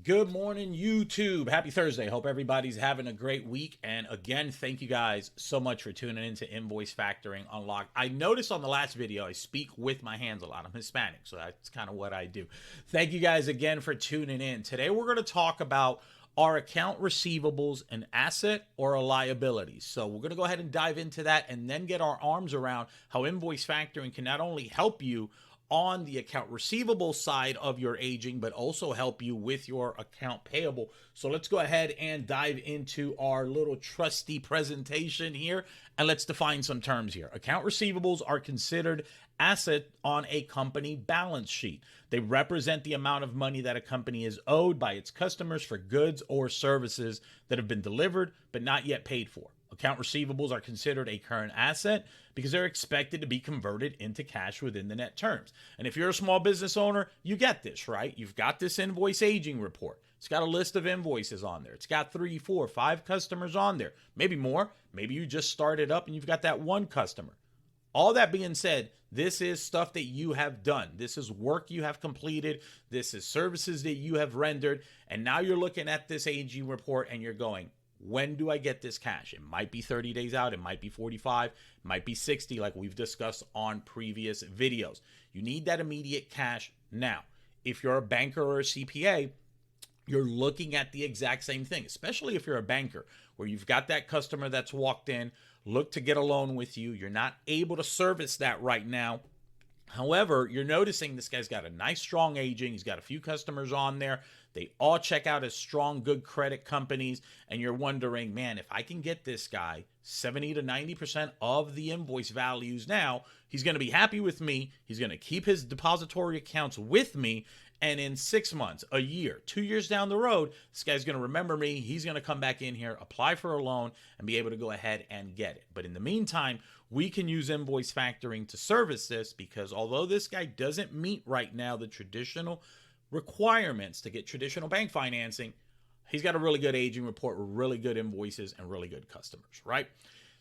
Good morning, YouTube. Happy Thursday. Hope everybody's having a great week. And again, thank you guys so much for tuning into Invoice Factoring Unlocked. I noticed on the last video, I speak with my hands a lot. I'm Hispanic, so that's kind of what I do. Thank you guys again for tuning in. Today, we're going to talk about are account receivables an asset or a liability? So we're going to go ahead and dive into that and then get our arms around how Invoice Factoring can not only help you on the account receivable side of your aging, but also help you with your account payable. So let's go ahead and dive into our little trusty presentation here, and let's define some terms here. Account receivables are considered asset on a company balance sheet. They represent the amount of money that a company is owed by its customers for goods or services that have been delivered but not yet paid for. Account receivables are considered a current asset because they're expected to be converted into cash within the net terms. And if you're a small business owner, you get this, right? You've got this invoice aging report. It's got a list of invoices on there. It's got 3, 4, 5 customers on there, maybe more. Maybe you just started up and you've got that one customer. All that being said, this is stuff that you have done. This is work you have completed. This is services that you have rendered. And now you're looking at this aging report and you're going, when do I get this cash? It might be 30 days out. It might be 45. It might be 60 like we've discussed on previous videos. You need that immediate cash now. If you're a banker or a CPA, you're looking at the exact same thing, especially if you're a banker where you've got that customer that's walked in, look to get a loan with you. You're not able to service that right now. However, you're noticing this guy's got a nice, strong aging. He's got a few customers on there. They all check out as strong, good credit companies. And you're wondering, man, if I can get this guy 70 to 90% of the invoice values now, he's going to be happy with me. He's going to keep his depository accounts with me. And in 6 months, a year, 2 years down the road, this guy's going to remember me. He's going to come back in here, apply for a loan, and be able to go ahead and get it. But in the meantime, we can use invoice factoring to service this because although this guy doesn't meet right now the traditional requirements to get traditional bank financing, he's got a really good aging report with really good invoices and really good customers, right?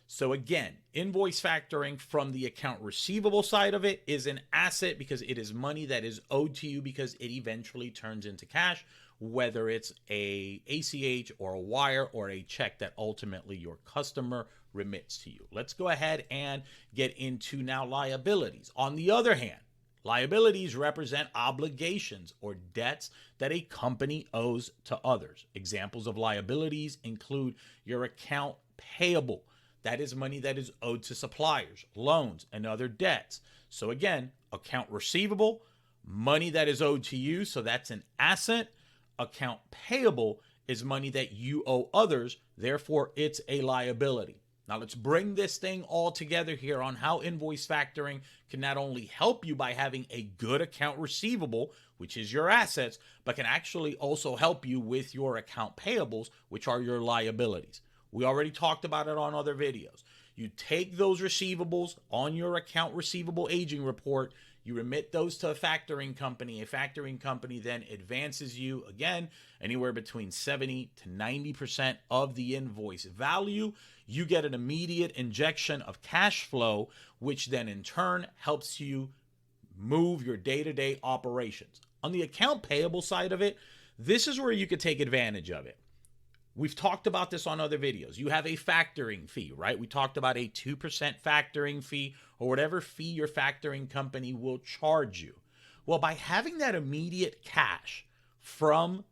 So again, invoice factoring from the account receivable side of it is an asset because it is money that is owed to you because it eventually turns into cash, whether it's a ACH or a wire or a check that ultimately your customer remits to you. Let's go ahead and get into now liabilities. On the other hand, liabilities represent obligations or debts that a company owes to others. Examples of liabilities include your account payable. That is money that is owed to suppliers, loans, and other debts. So again, account receivable, money that is owed to you, so that's an asset. Account payable is money that you owe others, therefore it's a liability. Now let's bring this thing all together here on how invoice factoring can not only help you by having a good account receivable, which is your assets, but can actually also help you with your account payables, which are your liabilities. We already talked about it on other videos. You take those receivables on your account receivable aging report, you remit those to a factoring company. A factoring company then advances you, again, anywhere between 70 to 90% of the invoice value. You get an immediate injection of cash flow, which then in turn helps you move your day-to-day operations. On the account payable side of it, this is where you could take advantage of it. We've talked about this on other videos. You have a factoring fee, right? We talked about a 2% factoring fee or whatever fee your factoring company will charge you. Well, by having that immediate cash from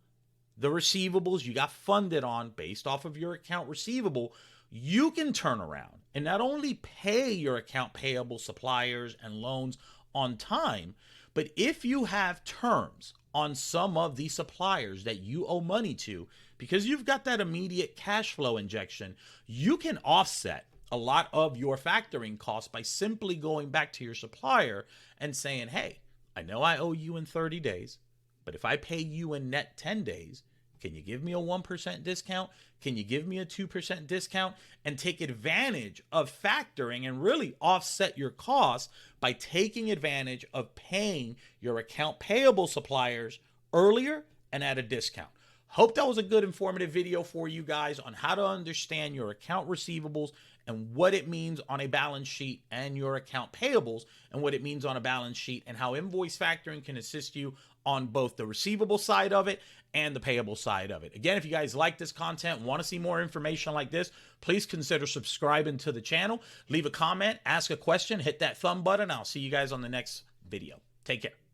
the receivables you got funded on based off of your account receivable, you can turn around and not only pay your account payable suppliers and loans on time, but if you have terms on some of the suppliers that you owe money to, because you've got that immediate cash flow injection, you can offset a lot of your factoring costs by simply going back to your supplier and saying, hey, I know I owe you in 30 days, but if I pay you in net 10 days, can you give me a 1% discount? Can you give me a 2% discount? And take advantage of factoring and really offset your costs by taking advantage of paying your account payable suppliers earlier and at a discount. Hope that was a good informative video for you guys on how to understand your account receivables and what it means on a balance sheet and your account payables and what it means on a balance sheet and how invoice factoring can assist you on both the receivable side of it and the payable side of it. Again, if you guys like this content, want to see more information like this, please consider subscribing to the channel. Leave a comment, ask a question, hit that thumb button. I'll see you guys on the next video. Take care.